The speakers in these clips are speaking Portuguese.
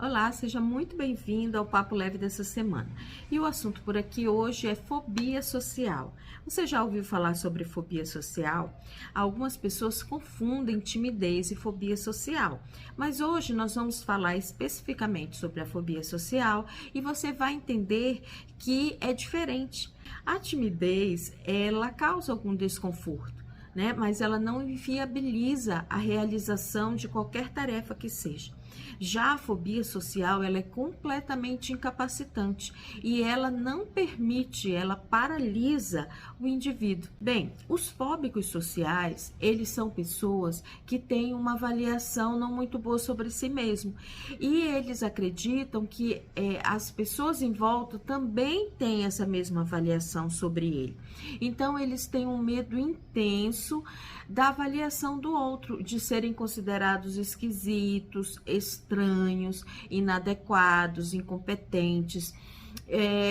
Olá, seja muito bem-vindo ao Papo Leve dessa semana. E o assunto por aqui hoje é fobia social. Você já ouviu falar sobre fobia social? Algumas pessoas confundem timidez e fobia social, mas hoje nós vamos falar especificamente sobre a fobia social e você vai entender que é diferente. A timidez, ela causa algum desconforto, né? Mas ela não inviabiliza a realização de qualquer tarefa que seja. Já a fobia social, ela é completamente incapacitante e ela não permite, ela paralisa o indivíduo. Bem, os fóbicos sociais, eles são pessoas que têm uma avaliação não muito boa sobre si mesmo e eles acreditam que as pessoas em volta também têm essa mesma avaliação sobre ele. Então, eles têm um medo intenso da avaliação do outro, de serem considerados esquisitos, estranhos, inadequados, incompetentes,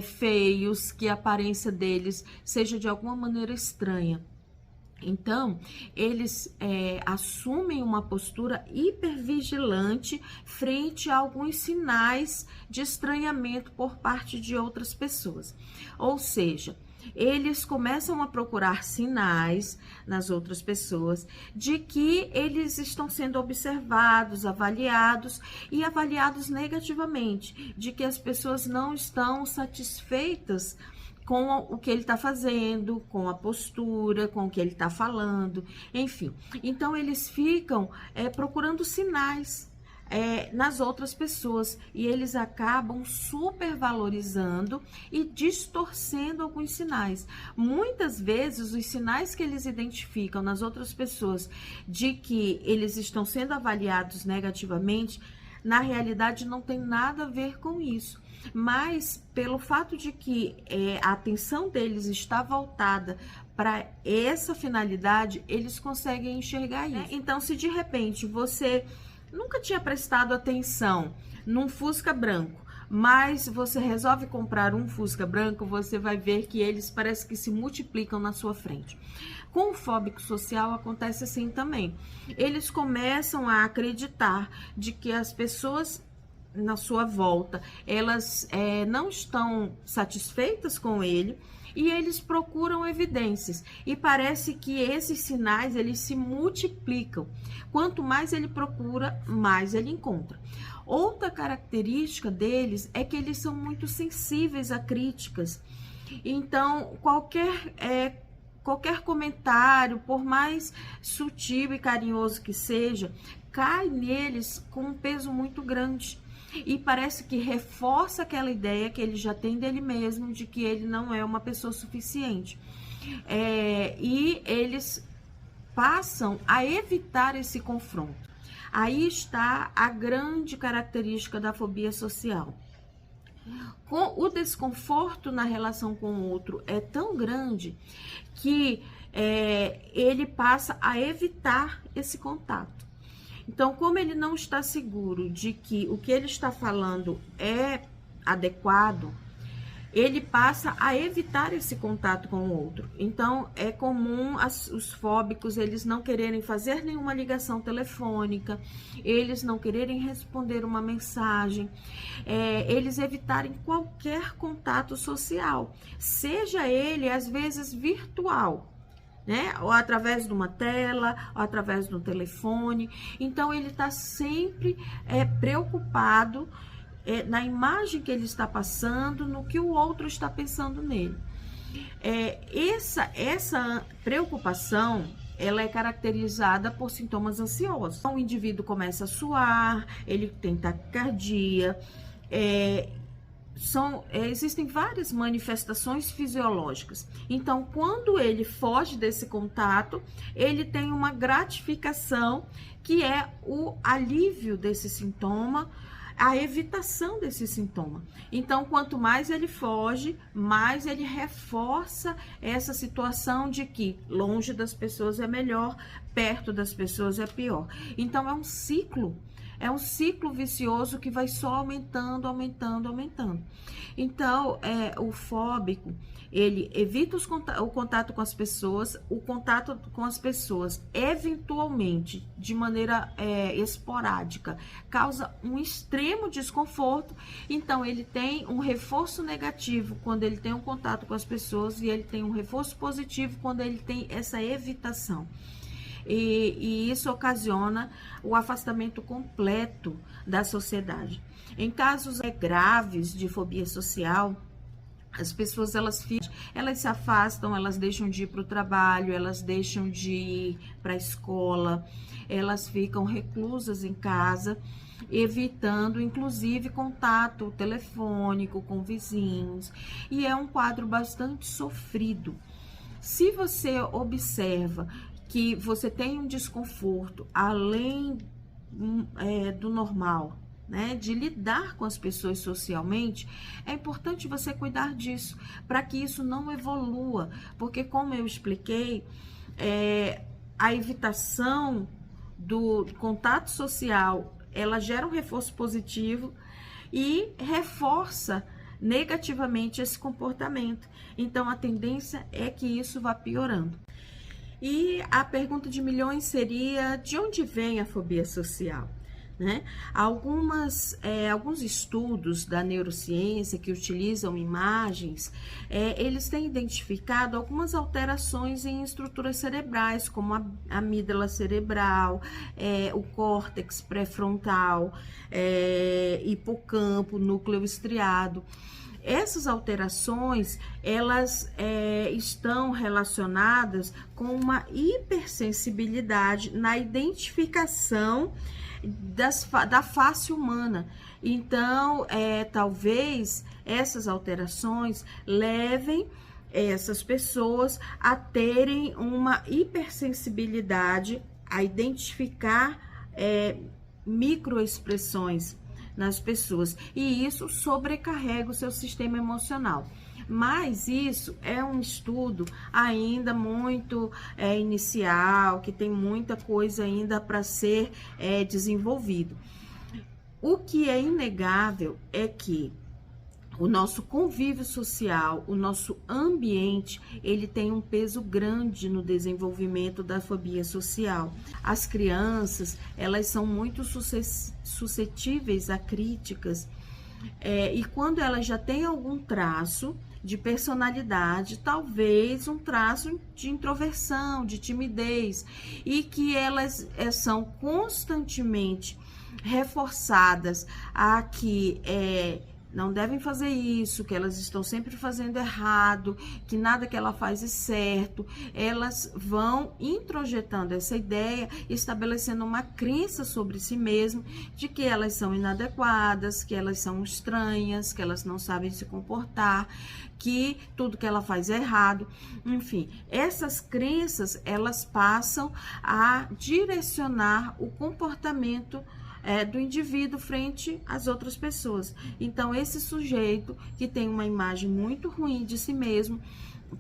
feios, que a aparência deles seja de alguma maneira estranha. Então, eles assumem uma postura hipervigilante frente a alguns sinais de estranhamento por parte de outras pessoas. Ou seja, eles começam a procurar sinais nas outras pessoas de que eles estão sendo observados, avaliados e avaliados negativamente, de que as pessoas não estão satisfeitas com o que ele está fazendo, com a postura, com o que ele está falando, enfim. Então, eles ficam procurando sinais nas outras pessoas e eles acabam supervalorizando e distorcendo alguns sinais. Muitas vezes os sinais que eles identificam nas outras pessoas de que eles estão sendo avaliados negativamente, na realidade não tem nada a ver com isso, mas pelo fato de que a atenção deles está voltada para essa finalidade, eles conseguem enxergar isso. Então, se de repente você nunca tinha prestado atenção num Fusca branco, mas você resolve comprar um Fusca branco, você vai ver que eles parece que se multiplicam na sua frente. Com o fóbico social acontece assim também. Eles começam a acreditar de que as pessoas na sua volta, elas não estão satisfeitas com ele e eles procuram evidências e parece que esses sinais eles se multiplicam. Quanto mais ele procura, mais ele encontra. Outra característica deles é que eles são muito sensíveis a críticas. Então, qualquer comentário, por mais sutil e carinhoso que seja, cai neles com um peso muito grande. E parece que reforça aquela ideia que ele já tem dele mesmo, de que ele não é uma pessoa suficiente. E eles passam a evitar esse confronto. Aí está a grande característica da fobia social. O desconforto na relação com o outro é tão grande que ele passa a evitar esse contato. Então, como ele não está seguro de que o que ele está falando é adequado, ele passa a evitar esse contato com o outro. Então, é comum os fóbicos, eles não quererem fazer nenhuma ligação telefônica, eles não quererem responder uma mensagem, eles evitarem qualquer contato social, seja ele, às vezes, virtual, né? Ou através de uma tela, ou através do telefone. Então, ele está sempre preocupado na imagem que ele está passando, no que o outro está pensando nele. Essa preocupação, ela é caracterizada por sintomas ansiosos. Então, o indivíduo começa a suar, ele tem taquicardia, existem várias manifestações fisiológicas. Então, quando ele foge desse contato, ele tem uma gratificação, que é o alívio desse sintoma, a evitação desse sintoma. Então, quanto mais ele foge, mais ele reforça essa situação de que longe das pessoas é melhor, perto das pessoas é pior. Então, é um ciclo É um ciclo vicioso que vai só aumentando, aumentando, aumentando. Então, o fóbico, ele evita o contato com as pessoas, o contato com as pessoas, eventualmente, de maneira esporádica, causa um extremo desconforto. Então, ele tem um reforço negativo quando ele tem um contato com as pessoas e ele tem um reforço positivo quando ele tem essa evitação. E isso ocasiona o afastamento completo da sociedade. Em casos graves de fobia social, as pessoas elas se afastam, elas deixam de ir para o trabalho, elas deixam de ir para a escola, elas ficam reclusas em casa, evitando inclusive contato telefônico com vizinhos, e é um quadro bastante sofrido. Se você observa que você tem um desconforto além do normal, né, de lidar com as pessoas socialmente, é importante você cuidar disso, para que isso não evolua, porque como eu expliquei, a evitação do contato social, ela gera um reforço positivo e reforça negativamente esse comportamento. Então, a tendência é que isso vá piorando. E a pergunta de milhões seria: de onde vem a fobia social? Né? Alguns estudos da neurociência que utilizam imagens, eles têm identificado algumas alterações em estruturas cerebrais, como a amígdala cerebral, o córtex pré-frontal, hipocampo, núcleo estriado. Essas alterações, elas estão relacionadas com uma hipersensibilidade na identificação da face humana. Então, talvez essas alterações levem essas pessoas a terem uma hipersensibilidade a identificar microexpressões nas pessoas, e isso sobrecarrega o seu sistema emocional. Mas isso é um estudo ainda muito inicial, que tem muita coisa ainda para ser desenvolvido. O que é inegável é que o nosso convívio social, o nosso ambiente, ele tem um peso grande no desenvolvimento da fobia social. As crianças, elas são muito suscetíveis a críticas, e quando elas já têm algum traço de personalidade, talvez um traço de introversão, de timidez, e que elas são constantemente reforçadas a que não devem fazer isso, que elas estão sempre fazendo errado, que nada que ela faz é certo, elas vão introjetando essa ideia, estabelecendo uma crença sobre si mesmo, de que elas são inadequadas, que elas são estranhas, que elas não sabem se comportar, que tudo que ela faz é errado. Enfim, essas crenças, elas passam a direcionar o comportamento do indivíduo frente às outras pessoas. Então, esse sujeito que tem uma imagem muito ruim de si mesmo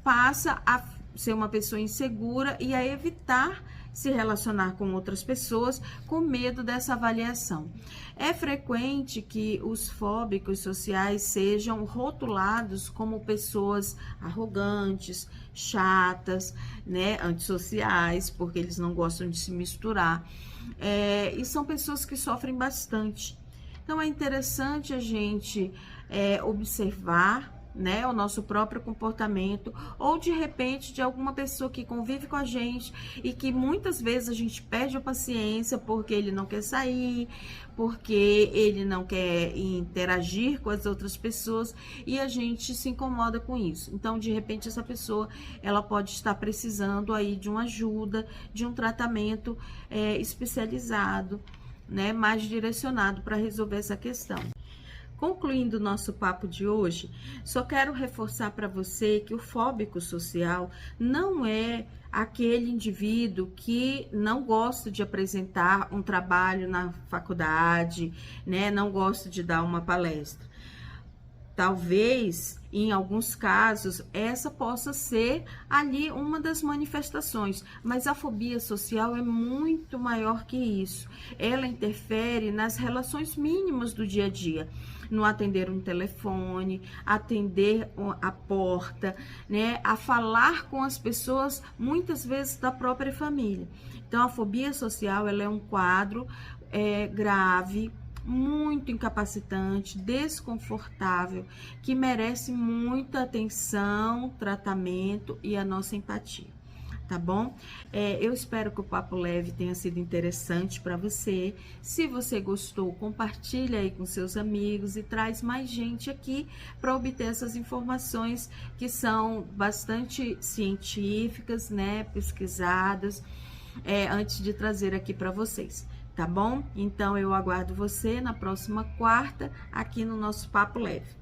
passa a ser uma pessoa insegura e a evitar se relacionar com outras pessoas com medo dessa avaliação. É frequente que os fóbicos sociais sejam rotulados como pessoas arrogantes, chatas, né, antissociais, porque eles não gostam de se misturar. E são pessoas que sofrem bastante. Então, é interessante a gente observar, né, o nosso próprio comportamento, ou de repente de alguma pessoa que convive com a gente e que muitas vezes a gente perde a paciência porque ele não quer sair, porque ele não quer interagir com as outras pessoas, e a gente se incomoda com isso. Então, de repente, essa pessoa ela pode estar precisando aí de uma ajuda, de um tratamento especializado, né, mais direcionado para resolver essa questão. Concluindo o nosso papo de hoje, só quero reforçar para você que o fóbico social não é aquele indivíduo que não gosta de apresentar um trabalho na faculdade, né? Não gosta de dar uma palestra. Talvez em alguns casos, essa possa ser ali uma das manifestações, mas a fobia social é muito maior que isso. Ela interfere nas relações mínimas do dia a dia, no atender um telefone, atender a porta, né, a falar com as pessoas, muitas vezes da própria família. Então, a fobia social, ela é um quadro grave, muito incapacitante, desconfortável, que merece muita atenção, tratamento e a nossa empatia. Tá bom? Eu espero que o Papo Leve tenha sido interessante para você. Se você gostou, compartilha aí com seus amigos e traz mais gente aqui para obter essas informações que são bastante científicas, né? Pesquisadas, antes de trazer aqui para vocês. Tá bom? Então eu aguardo você na próxima quarta aqui no nosso Papo Leve.